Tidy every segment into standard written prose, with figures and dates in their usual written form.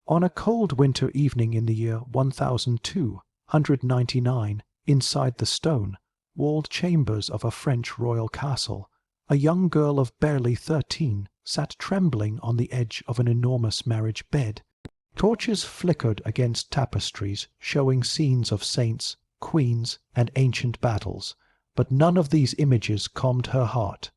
On a cold winter evening in the year 1299, inside the stone-walled chambers of a French royal castle, a young girl of barely 13 sat trembling on the edge of an enormous marriage bed. Torches flickered against tapestries showing scenes of saints, queens, and ancient battles, but none of these images calmed her heart.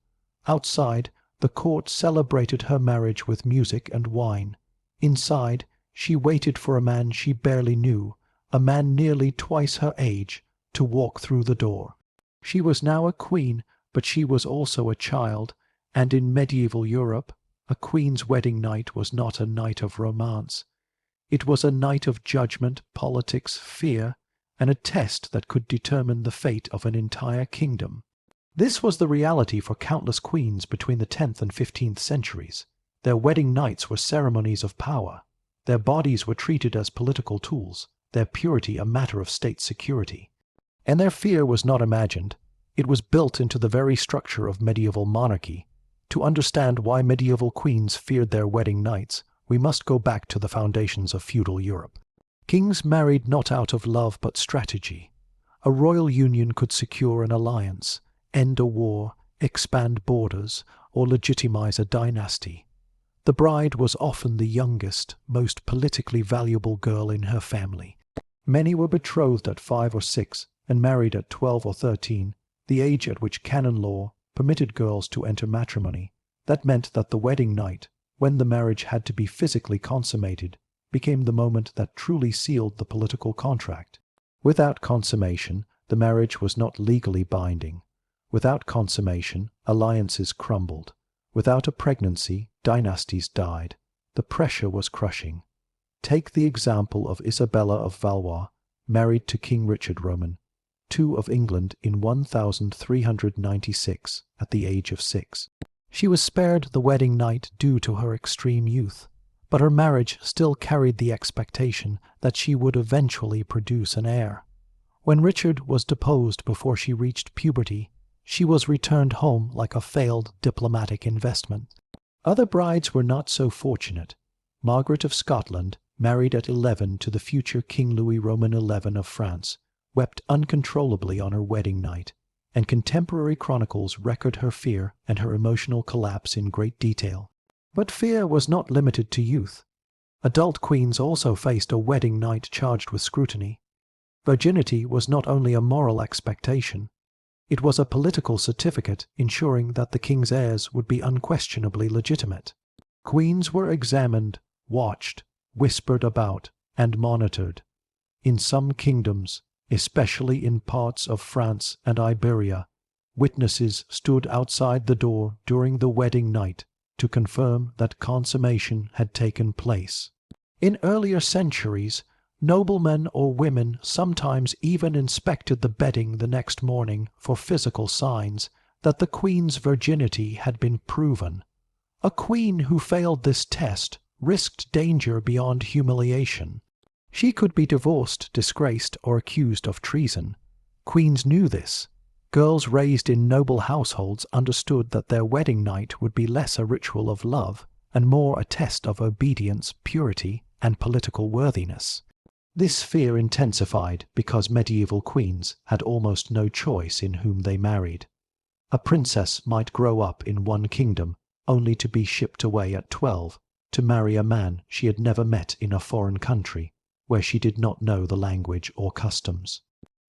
Outside, the court celebrated her marriage with music and wine. Inside, she waited for a man she barely knew, a man nearly twice her age, to walk through the door. She was now a queen, but she was also a child, and in medieval Europe, a queen's wedding night was not a night of romance. It was a night of judgment, politics, fear, and a test that could determine the fate of an entire kingdom. This was the reality for countless queens between the 10th and 15th centuries. Their wedding nights were ceremonies of power. Their bodies were treated as political tools, their purity a matter of state security. And their fear was not imagined. It was built into the very structure of medieval monarchy. To understand why medieval queens feared their wedding nights, we must go back to the foundations of feudal Europe. Kings married not out of love but strategy. A royal union could secure an alliance, end a war, expand borders, or legitimize a dynasty. The bride was often the youngest, most politically valuable girl in her family. Many were betrothed at 5 or 6 and married at 12 or 13, the age at which canon law permitted girls to enter matrimony. That meant that the wedding night, when the marriage had to be physically consummated, became the moment that truly sealed the political contract. Without consummation, the marriage was not legally binding. Without consummation, alliances crumbled. Without a pregnancy, dynasties died. The pressure was crushing. Take the example of Isabella of Valois, married to King Richard Roman, II of England in 1396, at the age of 6. She was spared the wedding night due to her extreme youth, but her marriage still carried the expectation that she would eventually produce an heir. When Richard was deposed before she reached puberty, she was returned home like a failed diplomatic investment. Other brides were not so fortunate. Margaret of Scotland, married at 11 to the future King Louis Roman XI of France, wept uncontrollably on her wedding night, and contemporary chronicles record her fear and her emotional collapse in great detail. But fear was not limited to youth. Adult queens also faced a wedding night charged with scrutiny. Virginity was not only a moral expectation, it was a political certificate ensuring that the king's heirs would be unquestionably legitimate. Queens were examined, watched, whispered about, and monitored. In some kingdoms, especially in parts of France and Iberia, witnesses stood outside the door during the wedding night to confirm that consummation had taken place. In earlier centuries, noblemen or women sometimes even inspected the bedding the next morning for physical signs that the queen's virginity had been proven. A queen who failed this test risked danger beyond humiliation. She could be divorced, disgraced, or accused of treason. Queens knew this. Girls raised in noble households understood that their wedding night would be less a ritual of love and more a test of obedience, purity, and political worthiness. This fear intensified because medieval queens had almost no choice in whom they married. A princess might grow up in one kingdom only to be shipped away at 12 to marry a man she had never met in a foreign country where she did not know the language or customs.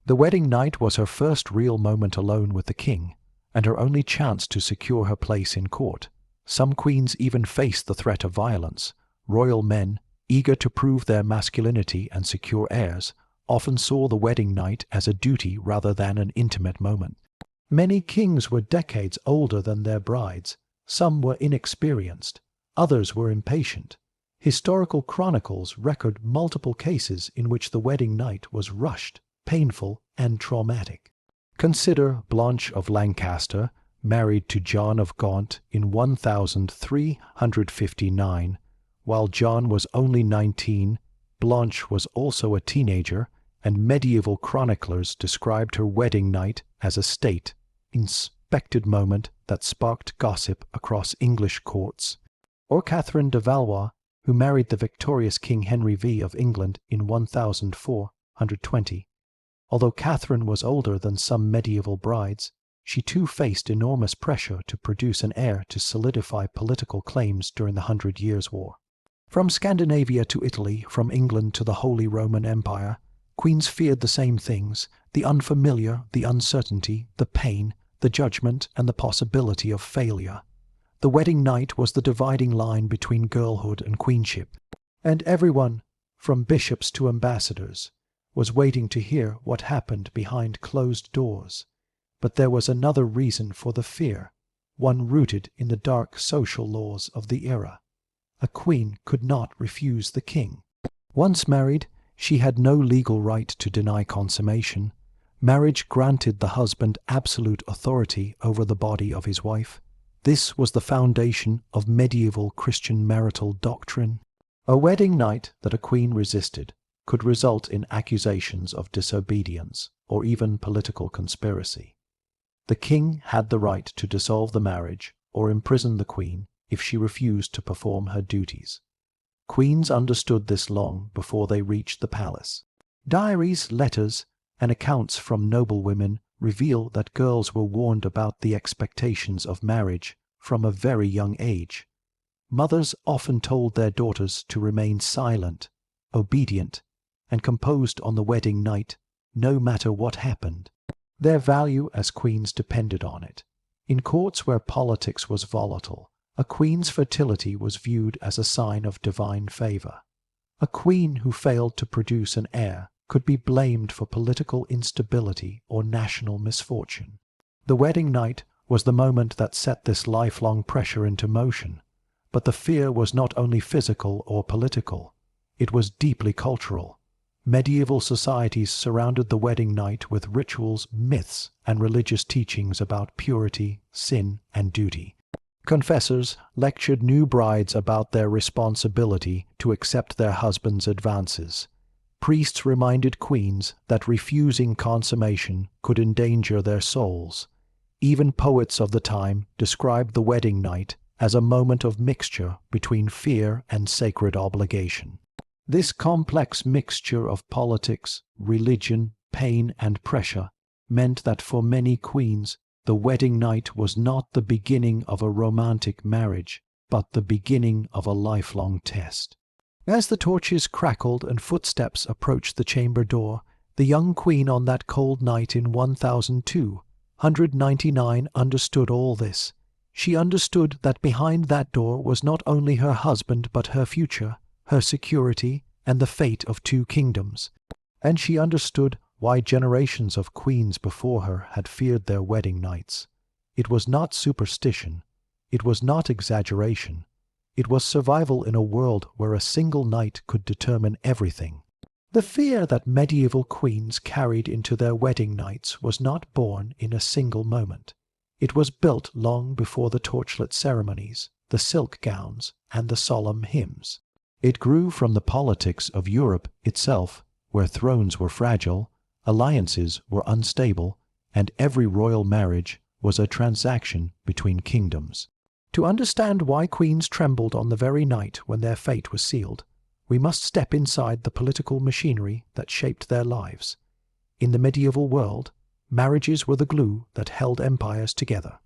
The wedding night was her first real moment alone with the king, and her only chance to secure her place in court. Some queens even faced the threat of violence. Royal men, eager to prove their masculinity and secure heirs, often saw the wedding night as a duty rather than an intimate moment. Many kings were decades older than their brides. Some were inexperienced. Others were impatient. Historical chronicles record multiple cases in which the wedding night was rushed, painful, and traumatic. Consider Blanche of Lancaster, married to John of Gaunt in 1359. While John was only 19, Blanche was also a teenager, and medieval chroniclers described her wedding night as a state, inspected moment that sparked gossip across English courts. Or Catherine de Valois, who married the victorious King Henry V of England in 1420. Although Catherine was older than some medieval brides, she too faced enormous pressure to produce an heir to solidify political claims during the 100 Years' War. From Scandinavia to Italy, from England to the Holy Roman Empire, queens feared the same things: the unfamiliar, the uncertainty, the pain, the judgment, and the possibility of failure. The wedding night was the dividing line between girlhood and queenship, and everyone, from bishops to ambassadors, was waiting to hear what happened behind closed doors. But there was another reason for the fear, one rooted in the dark social laws of the era. A queen could not refuse the king. Once married, she had no legal right to deny consummation. Marriage granted the husband absolute authority over the body of his wife. This was the foundation of medieval Christian marital doctrine. A wedding night that a queen resisted could result in accusations of disobedience or even political conspiracy. The king had the right to dissolve the marriage or imprison the queen if she refused to perform her duties. Queens understood this long before they reached the palace. Diaries, letters, and accounts from noblewomen reveal that girls were warned about the expectations of marriage from a very young age. Mothers often told their daughters to remain silent, obedient, and composed on the wedding night, no matter what happened. Their value as queens depended on it. In courts where politics was volatile, a queen's fertility was viewed as a sign of divine favor. A queen who failed to produce an heir could be blamed for political instability or national misfortune. The wedding night was the moment that set this lifelong pressure into motion, but the fear was not only physical or political, it was deeply cultural. Medieval societies surrounded the wedding night with rituals, myths, and religious teachings about purity, sin, and duty. Confessors lectured new brides about their responsibility to accept their husband's advances. Priests reminded queens that refusing consummation could endanger their souls. Even poets of the time described the wedding night as a moment of mixture between fear and sacred obligation. This complex mixture of politics, religion, pain, and pressure meant that for many queens, the wedding night was not the beginning of a romantic marriage, but the beginning of a lifelong test. As the torches crackled and footsteps approached the chamber door, the young queen on that cold night in 1299 understood all this. She understood that behind that door was not only her husband but her future, her security, and the fate of 2 kingdoms. And she understood why generations of queens before her had feared their wedding nights. It was not superstition. It was not exaggeration. It was survival in a world where a single night could determine everything. The fear that medieval queens carried into their wedding nights was not born in a single moment. It was built long before the torchlit ceremonies, the silk gowns, and the solemn hymns. It grew from the politics of Europe itself, where thrones were fragile, alliances were unstable, and every royal marriage was a transaction between kingdoms. To understand why queens trembled on the very night when their fate was sealed, we must step inside the political machinery that shaped their lives. In the medieval world, marriages were the glue that held empires together.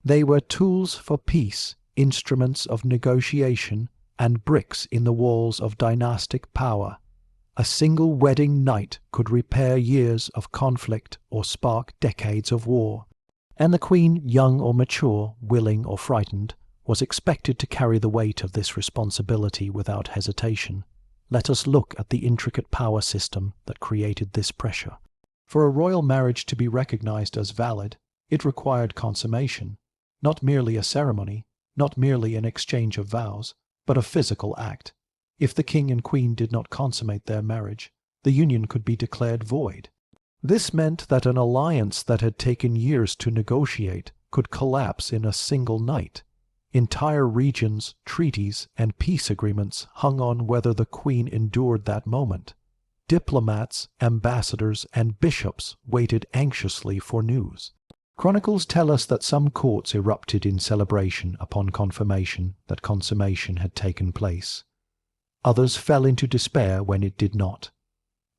They were tools for peace, instruments of negotiation, and bricks in the walls of dynastic power. A single wedding night could repair years of conflict or spark decades of war, and the queen, young or mature, willing or frightened, was expected to carry the weight of this responsibility without hesitation. Let us look at the intricate power system that created this pressure. For a royal marriage to be recognized as valid, it required consummation, not merely a ceremony, not merely an exchange of vows, but a physical act. If the king and queen did not consummate their marriage, the union could be declared void. This meant that an alliance that had taken years to negotiate could collapse in a single night. Entire regions, treaties, and peace agreements hung on whether the queen endured that moment. Diplomats, ambassadors, and bishops waited anxiously for news. Chronicles tell us that some courts erupted in celebration upon confirmation that consummation had taken place. Others fell into despair when it did not.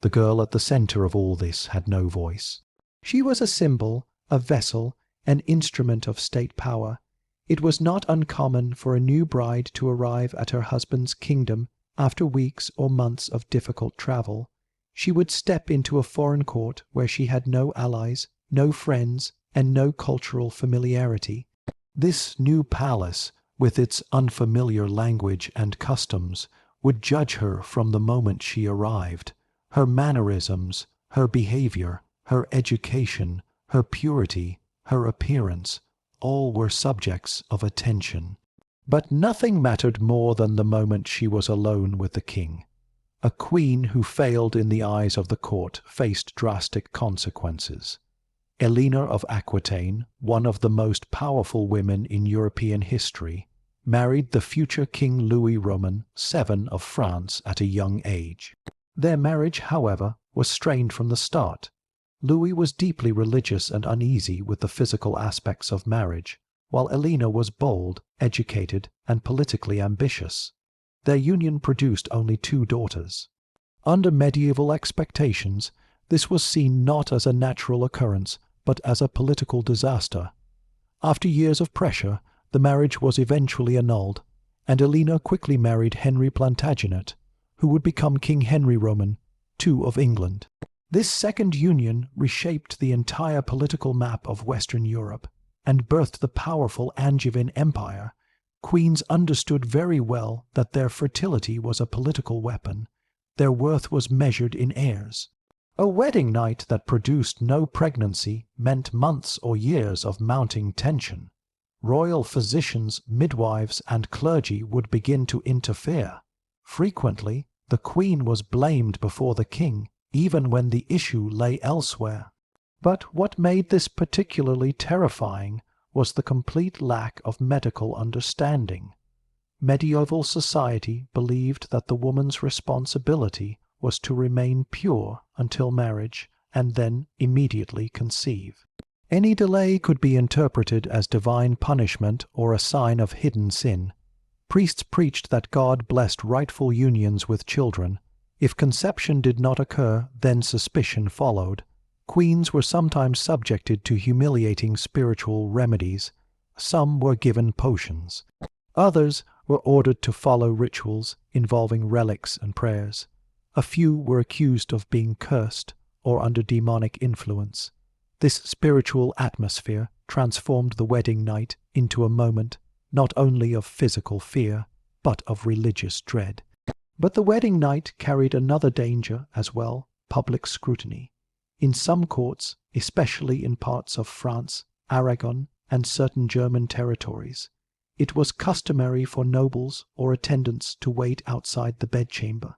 The girl at the center of all this had no voice. She was a symbol, a vessel, an instrument of state power. It was not uncommon for a new bride to arrive at her husband's kingdom after weeks or months of difficult travel. She would step into a foreign court where she had no allies, no friends, and no cultural familiarity. This new palace, with its unfamiliar language and customs, would judge her from the moment she arrived. Her mannerisms, her behavior, her education, her purity, her appearance, all were subjects of attention. But nothing mattered more than the moment she was alone with the king. A queen who failed in the eyes of the court faced drastic consequences. Elena of Aquitaine, one of the most powerful women in European history, married the future King Louis Roman VII of France at a young age. Their marriage, however, was strained from the start. Louis was deeply religious and uneasy with the physical aspects of marriage, while Elena was bold, educated, and politically ambitious. Their union produced only 2 daughters. Under medieval expectations, this was seen not as a natural occurrence, but as a political disaster. After years of pressure, the marriage was eventually annulled, and Elena quickly married Henry Plantagenet, who would become King Henry Roman II of England. This second union reshaped the entire political map of Western Europe and birthed the powerful Angevin Empire. Queens understood very well that their fertility was a political weapon. Their worth was measured in heirs. A wedding night that produced no pregnancy meant months or years of mounting tension. Royal physicians, midwives, and clergy would begin to interfere. Frequently, the queen was blamed before the king, even when the issue lay elsewhere. But what made this particularly terrifying was the complete lack of medical understanding. Medieval society believed that the woman's responsibility was to remain pure until marriage and then immediately conceive. Any delay could be interpreted as divine punishment or a sign of hidden sin. Priests preached that God blessed rightful unions with children. If conception did not occur, then suspicion followed. Queens were sometimes subjected to humiliating spiritual remedies. Some were given potions. Others were ordered to follow rituals involving relics and prayers. A few were accused of being cursed or under demonic influence. This spiritual atmosphere transformed the wedding night into a moment not only of physical fear, but of religious dread. But the wedding night carried another danger as well: public scrutiny. In some courts, especially in parts of France, Aragon, and certain German territories, it was customary for nobles or attendants to wait outside the bedchamber.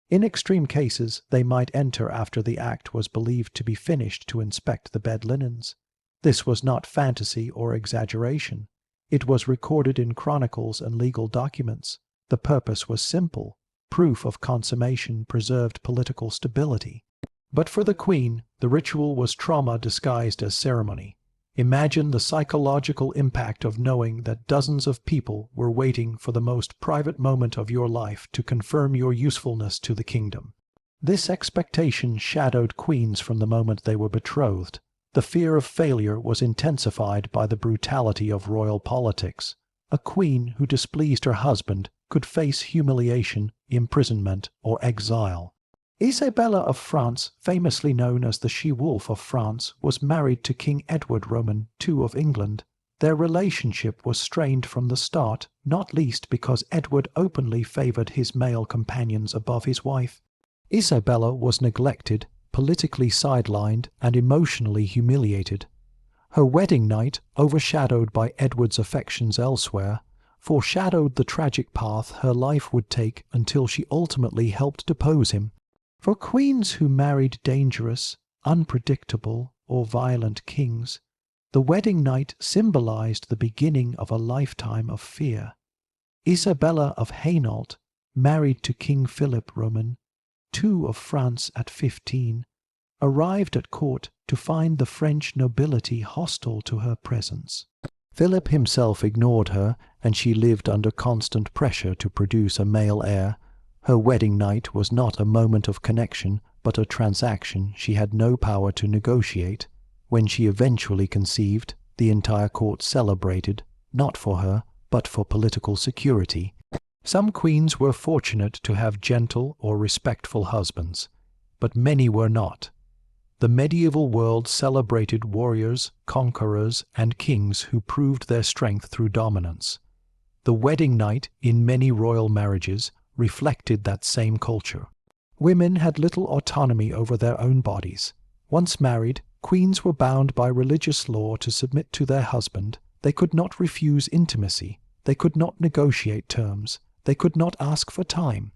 In extreme cases, they might enter after the act was believed to be finished to inspect the bed linens. This was not fantasy or exaggeration. It was recorded in chronicles and legal documents. The purpose was simple. Proof of consummation preserved political stability. But for the queen, the ritual was trauma disguised as ceremony. Imagine the psychological impact of knowing that dozens of people were waiting for the most private moment of your life to confirm your usefulness to the kingdom. This expectation shadowed queens from the moment they were betrothed. The fear of failure was intensified by the brutality of royal politics. A queen who displeased her husband could face humiliation, imprisonment, or exile. Isabella of France, famously known as the She-Wolf of France, was married to King Edward Roman II of England. Their relationship was strained from the start, not least because Edward openly favored his male companions above his wife. Isabella was neglected, politically sidelined, and emotionally humiliated. Her wedding night, overshadowed by Edward's affections elsewhere, foreshadowed the tragic path her life would take until she ultimately helped depose him. For queens who married dangerous, unpredictable, or violent kings, the wedding night symbolized the beginning of a lifetime of fear. Isabella of Hainault, married to King Philip Roman II of France at 15, arrived at court to find the French nobility hostile to her presence. Philip himself ignored her, and she lived under constant pressure to produce a male heir. Her wedding night was not a moment of connection, but a transaction she had no power to negotiate. When she eventually conceived, the entire court celebrated, not for her, but for political security. Some queens were fortunate to have gentle or respectful husbands, but many were not. The medieval world celebrated warriors, conquerors, and kings who proved their strength through dominance. The wedding night in many royal marriages reflected that same culture. Women had little autonomy over their own bodies. Once married, queens were bound by religious law to submit to their husband. They could not refuse intimacy. They could not negotiate terms. They could not ask for time.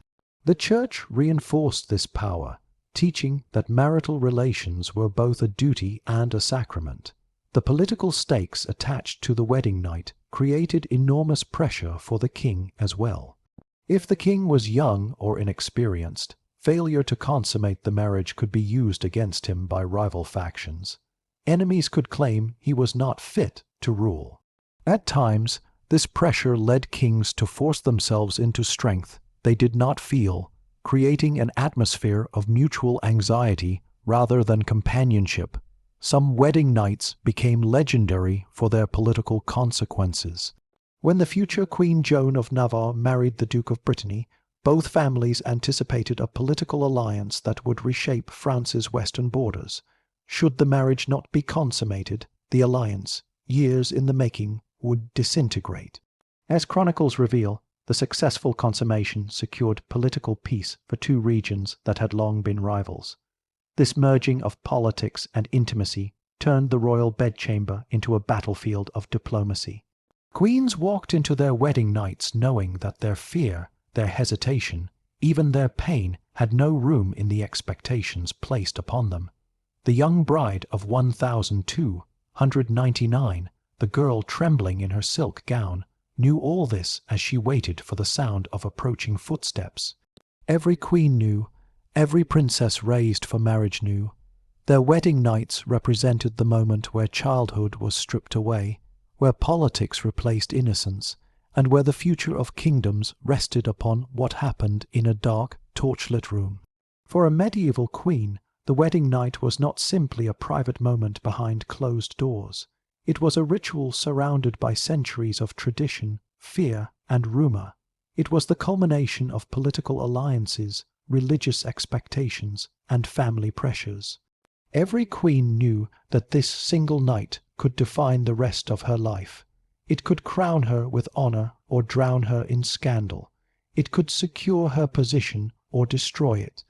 The Church reinforced this power, teaching that marital relations were both a duty and a sacrament. The political stakes attached to the wedding night created enormous pressure for the king as well. If the king was young or inexperienced, failure to consummate the marriage could be used against him by rival factions. Enemies could claim he was not fit to rule. At times, this pressure led kings to force themselves into strength they did not feel, creating an atmosphere of mutual anxiety rather than companionship. Some wedding nights became legendary for their political consequences. When the future Queen Joan of Navarre married the Duke of Brittany, both families anticipated a political alliance that would reshape France's western borders. Should the marriage not be consummated, the alliance, years in the making, would disintegrate. As chronicles reveal, the successful consummation secured political peace for two regions that had long been rivals. This merging of politics and intimacy turned the royal bedchamber into a battlefield of diplomacy. Queens walked into their wedding nights knowing that their fear, their hesitation, even their pain had no room in the expectations placed upon them. The young bride of 1299, the girl trembling in her silk gown, knew all this as she waited for the sound of approaching footsteps. Every queen knew, every princess raised for marriage knew. Their wedding nights represented the moment where childhood was stripped away, where politics replaced innocence, and where the future of kingdoms rested upon what happened in a dark, torchlit room. For a medieval queen, the wedding night was not simply a private moment behind closed doors. It was a ritual surrounded by centuries of tradition, fear, and rumor. It was the culmination of political alliances, religious expectations, and family pressures. Every queen knew that this single night could define the rest of her life. It could crown her with honor or drown her in scandal. It could secure her position or destroy it.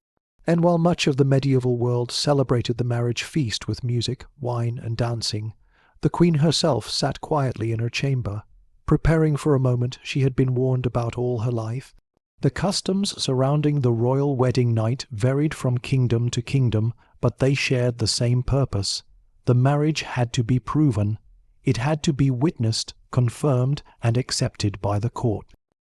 And while much of the medieval world celebrated the marriage feast with music, wine, and dancing, the queen herself sat quietly in her chamber, preparing for a moment she had been warned about all her life. The customs surrounding the royal wedding night varied from kingdom to kingdom, but they shared the same purpose. The marriage had to be proven. It had to be witnessed, confirmed, and accepted by the court.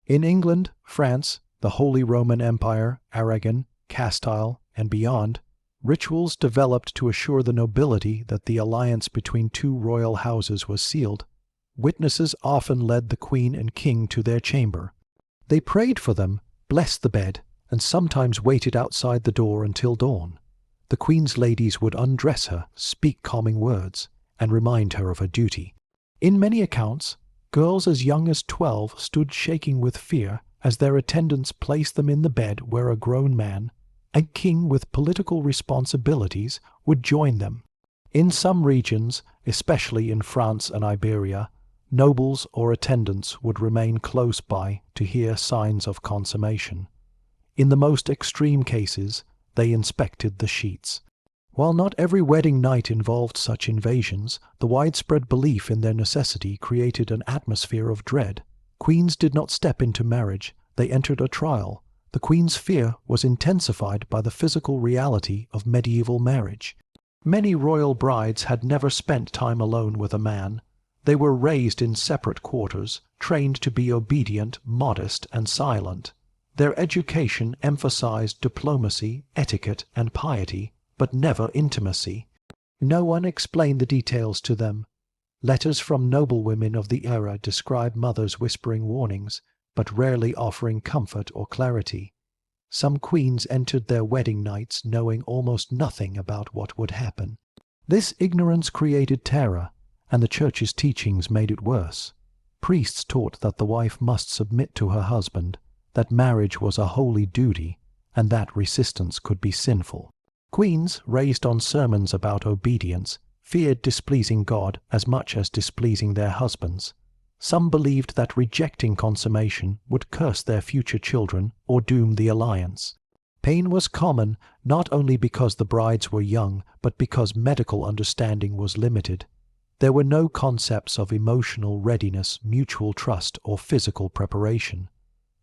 In England, France, the Holy Roman Empire, Aragon, Castile, and beyond, rituals developed to assure the nobility that the alliance between two royal houses was sealed. Witnesses often led the queen and king to their chamber. They prayed for them, blessed the bed, and sometimes waited outside the door until dawn. The queen's ladies would undress her, speak calming words, and remind her of her duty. In many accounts, girls as young as 12 stood shaking with fear as their attendants placed them in the bed where a grown man, a king with political responsibilities, would join them. In some regions, especially in France and Iberia, nobles or attendants would remain close by to hear signs of consummation. In the most extreme cases, they inspected the sheets. While not every wedding night involved such invasions, the widespread belief in their necessity created an atmosphere of dread. Queens did not step into marriage, they entered a trial. The queen's fear was intensified by the physical reality of medieval marriage. Many royal brides had never spent time alone with a man. They were raised in separate quarters, trained to be obedient, modest, and silent. Their education emphasized diplomacy, etiquette, and piety, but never intimacy. No one explained the details to them. Letters from noblewomen of the era describe mothers whispering warnings, but rarely offering comfort or clarity. Some queens entered their wedding nights knowing almost nothing about what would happen. This ignorance created terror, and the church's teachings made it worse. Priests taught that the wife must submit to her husband, that marriage was a holy duty, and that resistance could be sinful. Queens, raised on sermons about obedience, feared displeasing God as much as displeasing their husbands. Some believed that rejecting consummation would curse their future children or doom the alliance. Pain was common not only because the brides were young, but because medical understanding was limited. There were no concepts of emotional readiness, mutual trust, or physical preparation.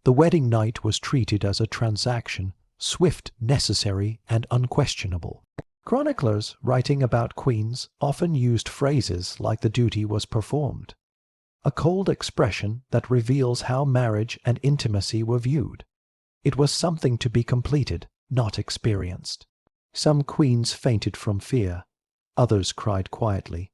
The wedding night was treated as a transaction, swift, necessary, and unquestionable. Chroniclers, writing about queens, often used phrases like "the duty was performed," a cold expression that reveals how marriage and intimacy were viewed. It was something to be completed, not experienced. Some queens fainted from fear, others cried quietly.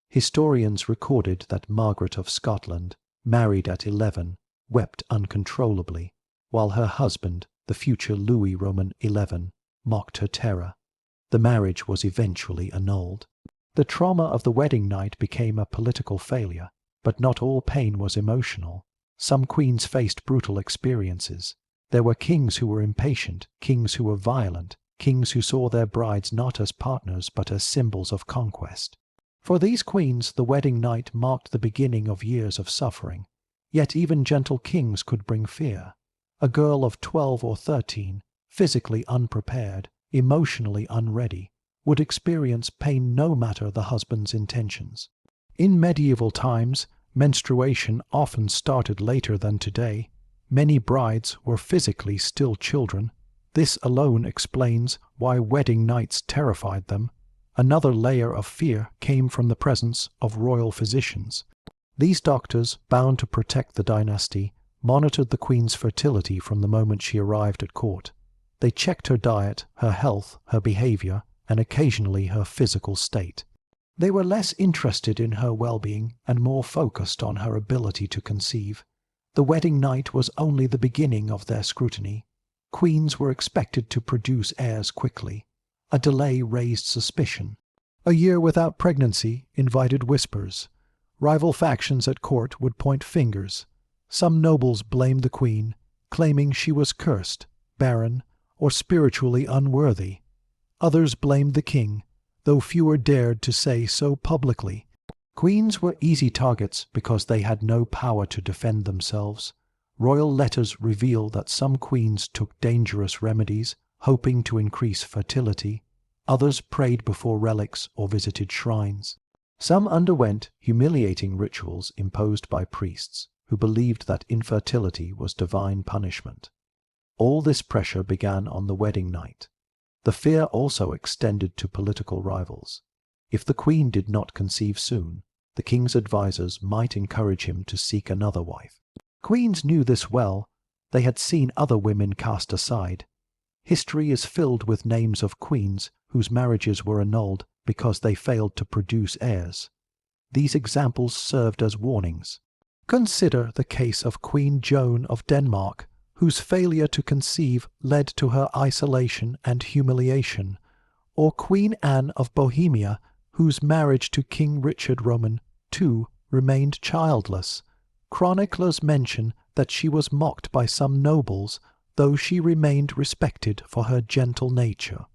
Historians recorded that Margaret of Scotland, married at 11, wept uncontrollably, while her husband, the future Louis Roman XI, mocked her terror. The marriage was eventually annulled. The trauma of the wedding night became a political failure, but not all pain was emotional. Some queens faced brutal experiences. There were kings who were impatient, kings who were violent, kings who saw their brides not as partners but as symbols of conquest. For these queens, the wedding night marked the beginning of years of suffering. Yet even gentle kings could bring fear. A girl of 12 or 13, physically unprepared, emotionally unready, would experience pain no matter the husband's intentions. In medieval times, menstruation often started later than today. Many brides were physically still children. This alone explains why wedding nights terrified them. Another layer of fear came from the presence of royal physicians. These doctors, bound to protect the dynasty, monitored the queen's fertility from the moment she arrived at court. They checked her diet, her health, her behavior, and occasionally her physical state. They were less interested in her well-being and more focused on her ability to conceive. The wedding night was only the beginning of their scrutiny. Queens were expected to produce heirs quickly. A delay raised suspicion. A year without pregnancy invited whispers. Rival factions at court would point fingers. Some nobles blamed the queen, claiming she was cursed, barren, or spiritually unworthy. Others blamed the king, though fewer dared to say so publicly. Queens were easy targets because they had no power to defend themselves. Royal letters reveal that some queens took dangerous remedies, hoping to increase fertility. Others prayed before relics or visited shrines. Some underwent humiliating rituals imposed by priests who believed that infertility was divine punishment. All this pressure began on the wedding night. The fear also extended to political rivals. If the queen did not conceive soon, the king's advisers might encourage him to seek another wife. Queens knew this well. They had seen other women cast aside. History is filled with names of queens whose marriages were annulled because they failed to produce heirs. These examples served as warnings. Consider the case of Queen Joan of Denmark, whose failure to conceive led to her isolation and humiliation, or Queen Anne of Bohemia, whose marriage to King Richard Roman II remained childless. Chroniclers mention that she was mocked by some nobles, though she remained respected for her gentle nature.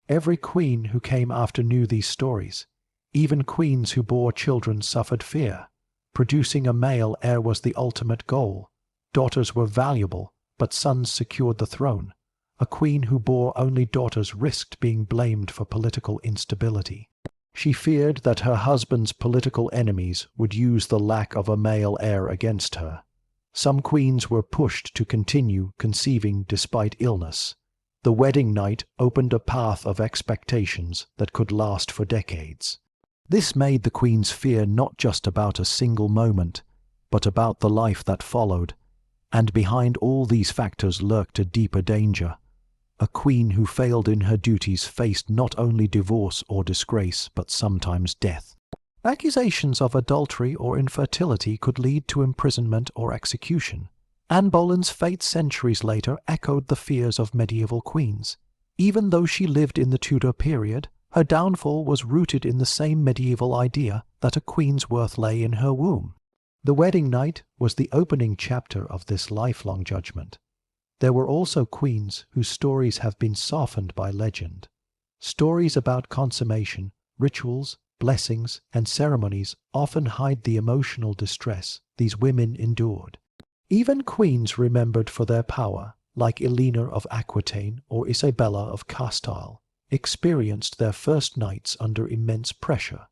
Every queen who came after knew these stories. Even queens who bore children suffered fear. Producing a male heir was the ultimate goal. Daughters were valuable, but sons secured the throne. A queen who bore only daughters risked being blamed for political instability. She feared that her husband's political enemies would use the lack of a male heir against her. Some queens were pushed to continue conceiving despite illness. The wedding night opened a path of expectations that could last for decades. This made the queen's fear not just about a single moment, but about the life that followed. And behind all these factors lurked a deeper danger. A queen who failed in her duties faced not only divorce or disgrace, but sometimes death. Accusations of adultery or infertility could lead to imprisonment or execution. Anne Boleyn's fate centuries later echoed the fears of medieval queens. Even though she lived in the Tudor period, her downfall was rooted in the same medieval idea that a queen's worth lay in her womb. The wedding night was the opening chapter of this lifelong judgment. There were also queens whose stories have been softened by legend. Stories about consummation, rituals, blessings, and ceremonies often hide the emotional distress these women endured. Even queens remembered for their power, like Eleanor of Aquitaine or Isabella of Castile, experienced their first nights under immense pressure.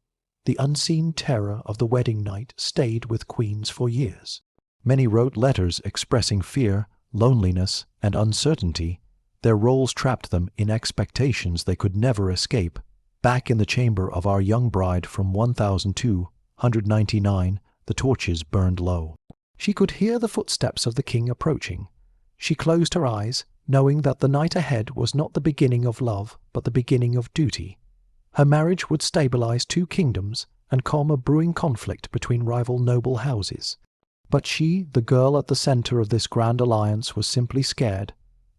The unseen terror of the wedding night stayed with queens for years. Many wrote letters expressing fear, loneliness, and uncertainty. Their roles trapped them in expectations they could never escape. Back in the chamber of our young bride from 1299, the torches burned low. She could hear the footsteps of the king approaching. She closed her eyes, knowing that the night ahead was not the beginning of love, but the beginning of duty. Her marriage would stabilize two kingdoms and calm a brewing conflict between rival noble houses. But she, the girl at the center of this grand alliance, was simply scared.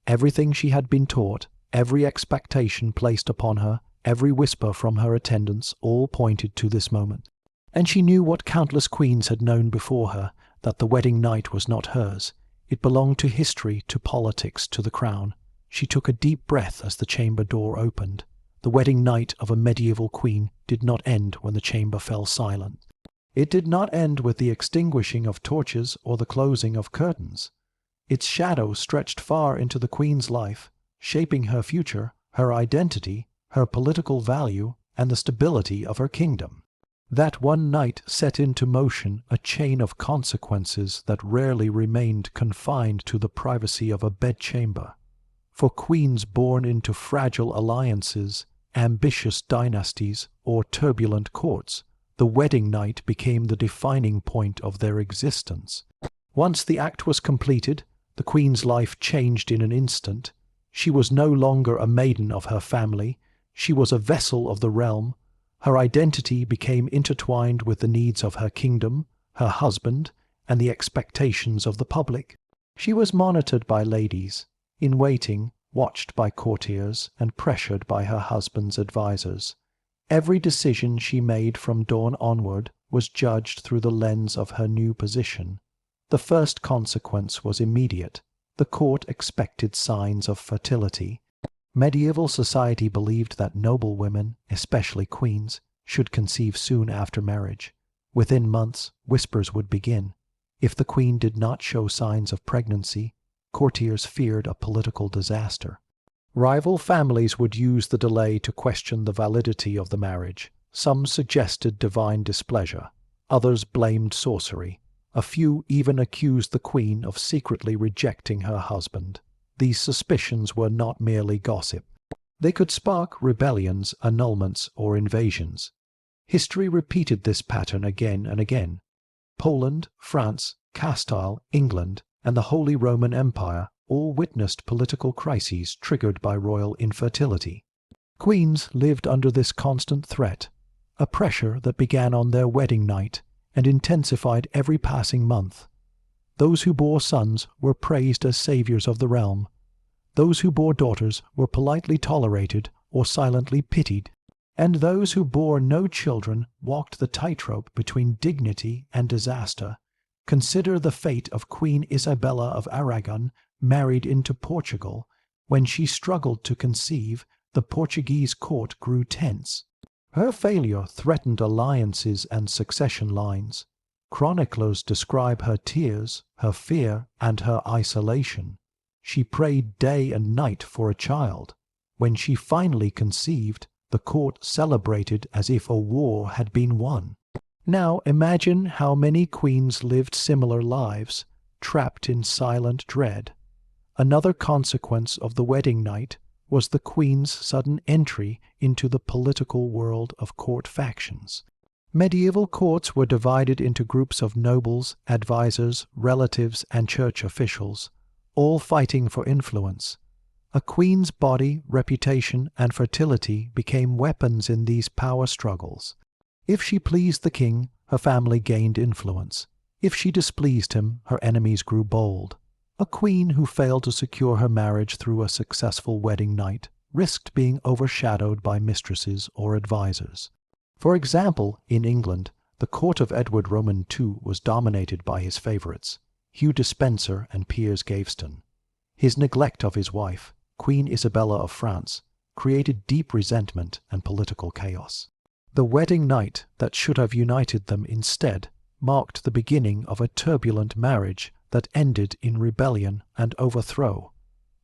Everything she had been taught, every expectation placed upon her, every whisper from her attendants, all pointed to this moment. And she knew what countless queens had known before her, that the wedding night was not hers. It belonged to history, to politics, to the crown. She took a deep breath as the chamber door opened. The wedding night of a medieval queen did not end when the chamber fell silent. It did not end with the extinguishing of torches or the closing of curtains. Its shadow stretched far into the queen's life, shaping her future, her identity, her political value, and the stability of her kingdom. That one night set into motion a chain of consequences that rarely remained confined to the privacy of a bedchamber. For queens born into fragile alliances, ambitious dynasties, or turbulent courts, the wedding night became the defining point of their existence. Once the act was completed, the queen's life changed in an instant. She was no longer a maiden of her family. She was a vessel of the realm. Her identity became intertwined with the needs of her kingdom, her husband, and the expectations of the public. She was monitored by ladies, in waiting, watched by courtiers, and pressured by her husband's advisers. Every decision she made from dawn onward was judged through the lens of her new position. The first consequence was immediate. The court expected signs of fertility. Medieval society believed that noble women, especially queens, should conceive soon after marriage. Within months, whispers would begin. If the queen did not show signs of pregnancy, courtiers feared a political disaster. Rival families would use the delay to question the validity of the marriage. Some suggested divine displeasure. Others blamed sorcery. A few even accused the queen of secretly rejecting her husband. These suspicions were not merely gossip. They could spark rebellions, annulments, or invasions. History repeated this pattern again and again. Poland, France, Castile, England, and the Holy Roman Empire all witnessed political crises triggered by royal infertility. Queens lived under this constant threat, a pressure that began on their wedding night and intensified every passing month. Those who bore sons were praised as saviors of the realm. Those who bore daughters were politely tolerated or silently pitied. And those who bore no children walked the tightrope between dignity and disaster. Consider the fate of Queen Isabella of Aragon, married into Portugal. When she struggled to conceive, the Portuguese court grew tense. Her failure threatened alliances and succession lines. Chroniclers describe her tears, her fear, and her isolation. She prayed day and night for a child. When she finally conceived, the court celebrated as if a war had been won. Now imagine how many queens lived similar lives, trapped in silent dread. Another consequence of the wedding night was the queen's sudden entry into the political world of court factions. Medieval courts were divided into groups of nobles, advisers, relatives, and church officials, all fighting for influence. A queen's body, reputation, and fertility became weapons in these power struggles. If she pleased the king, her family gained influence. If she displeased him, her enemies grew bold. A queen who failed to secure her marriage through a successful wedding night risked being overshadowed by mistresses or advisers. For example, in England, the court of Edward Roman II was dominated by his favourites, Hugh Despencer and Piers Gaveston. His neglect of his wife, Queen Isabella of France, created deep resentment and political chaos. The wedding night that should have united them instead marked the beginning of a turbulent marriage that ended in rebellion and overthrow.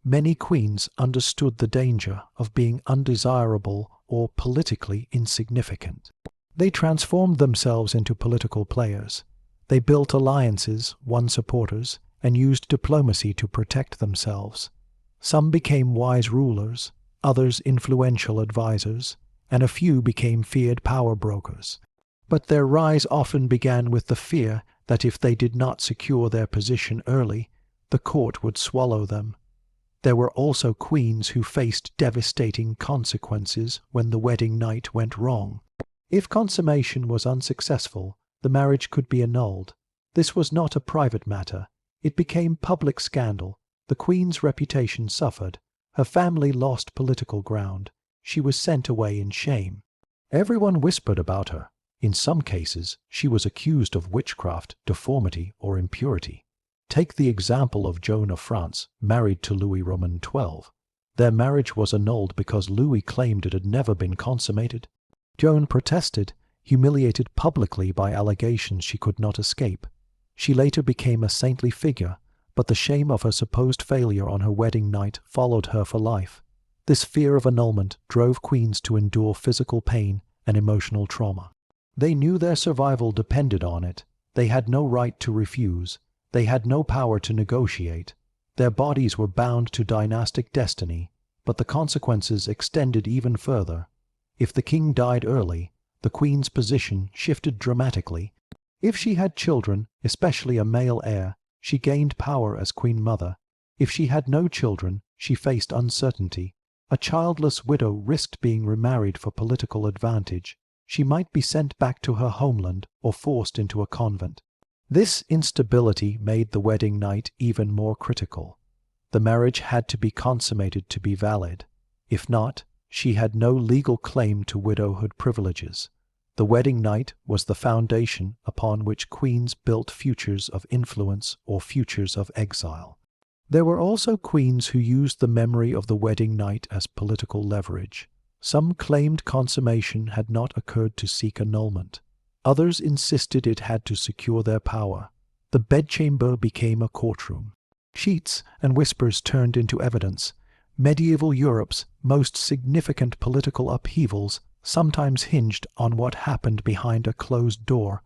Many queens understood the danger of being undesirable or politically insignificant. They transformed themselves into political players. They built alliances, won supporters, and used diplomacy to protect themselves. Some became wise rulers, others influential advisers, and a few became feared power brokers. But their rise often began with the fear that if they did not secure their position early, the court would swallow them. There were also queens who faced devastating consequences when the wedding night went wrong. If consummation was unsuccessful, the marriage could be annulled. This was not a private matter. It became public scandal. The queen's reputation suffered. Her family lost political ground. She was sent away in shame. Everyone whispered about her. In some cases, she was accused of witchcraft, deformity, or impurity. Take the example of Joan of France, married to Louis Roman XII. Their marriage was annulled because Louis claimed it had never been consummated. Joan protested, humiliated publicly by allegations she could not escape. She later became a saintly figure, but the shame of her supposed failure on her wedding night followed her for life. This fear of annulment drove queens to endure physical pain and emotional trauma. They knew their survival depended on it. They had no right to refuse. They had no power to negotiate. Their bodies were bound to dynastic destiny, but the consequences extended even further. If the king died early, the queen's position shifted dramatically. If she had children, especially a male heir, she gained power as queen mother. If she had no children, she faced uncertainty. A childless widow risked being remarried for political advantage. She might be sent back to her homeland or forced into a convent. This instability made the wedding night even more critical. The marriage had to be consummated to be valid. If not, she had no legal claim to widowhood privileges. The wedding night was the foundation upon which queens built futures of influence or futures of exile. There were also queens who used the memory of the wedding night as political leverage. Some claimed consummation had not occurred to seek annulment. Others insisted it had to secure their power. The bedchamber became a courtroom. Cheats and whispers turned into evidence. Medieval Europe's most significant political upheavals sometimes hinged on what happened behind a closed door.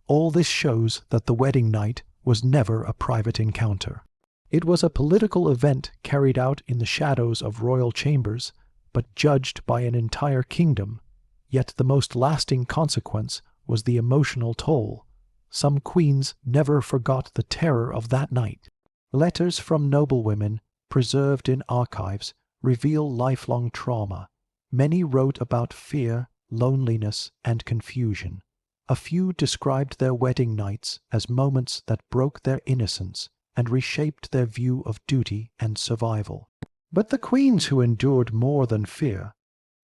All this shows that the wedding night was never a private encounter. It was a political event carried out in the shadows of royal chambers, but judged by an entire kingdom. Yet the most lasting consequence was the emotional toll. Some queens never forgot the terror of that night. Letters from noblewomen, preserved in archives, reveal lifelong trauma. Many wrote about fear, loneliness, and confusion. A few described their wedding nights as moments that broke their innocence and reshaped their view of duty and survival. But the queens who endured more than fear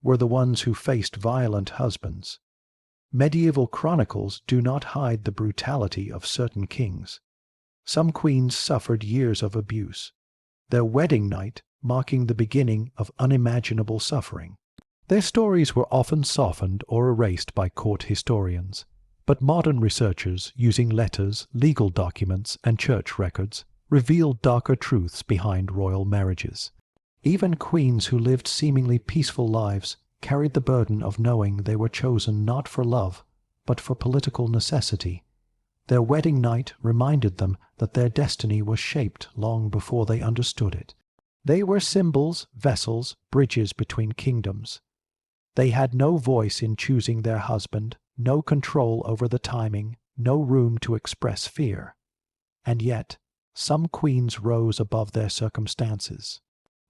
were the ones who faced violent husbands. Medieval chronicles do not hide the brutality of certain kings. Some queens suffered years of abuse, their wedding night marking the beginning of unimaginable suffering. Their stories were often softened or erased by court historians, but modern researchers, using letters, legal documents, and church records, reveal darker truths behind royal marriages. Even queens who lived seemingly peaceful lives carried the burden of knowing they were chosen not for love, but for political necessity. Their wedding night reminded them that their destiny was shaped long before they understood it. They were symbols, vessels, bridges between kingdoms. They had no voice in choosing their husband, no control over the timing, no room to express fear. And yet, some queens rose above their circumstances.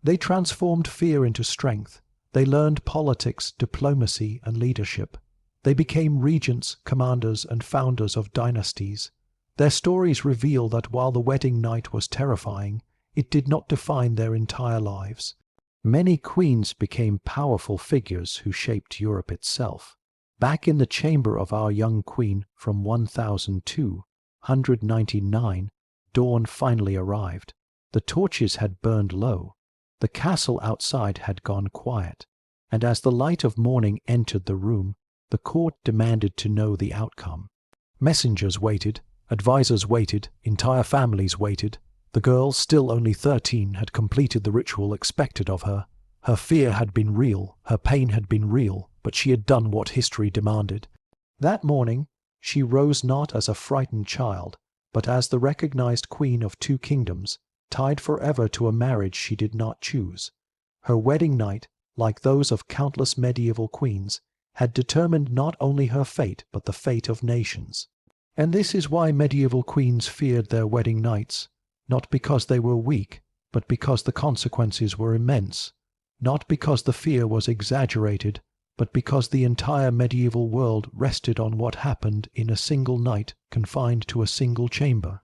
They transformed fear into strength. They learned politics, diplomacy, and leadership. They became regents, commanders, and founders of dynasties. Their stories reveal that while the wedding night was terrifying, it did not define their entire lives. Many queens became powerful figures who shaped Europe itself. Back in the chamber of our young queen from 1299, dawn finally arrived. The torches had burned low. The castle outside had gone quiet, and as the light of morning entered the room, the court demanded to know the outcome. Messengers waited, advisors waited, entire families waited. The girl, still only 13, had completed the ritual expected of her. Her fear had been real, her pain had been real, but she had done what history demanded. That morning, she rose not as a frightened child, but as the recognized queen of two kingdoms, tied forever to a marriage she did not choose. Her wedding night, like those of countless medieval queens, had determined not only her fate but the fate of nations. And this is why medieval queens feared their wedding nights, not because they were weak, but because the consequences were immense, not because the fear was exaggerated, but because the entire medieval world rested on what happened in a single night confined to a single chamber.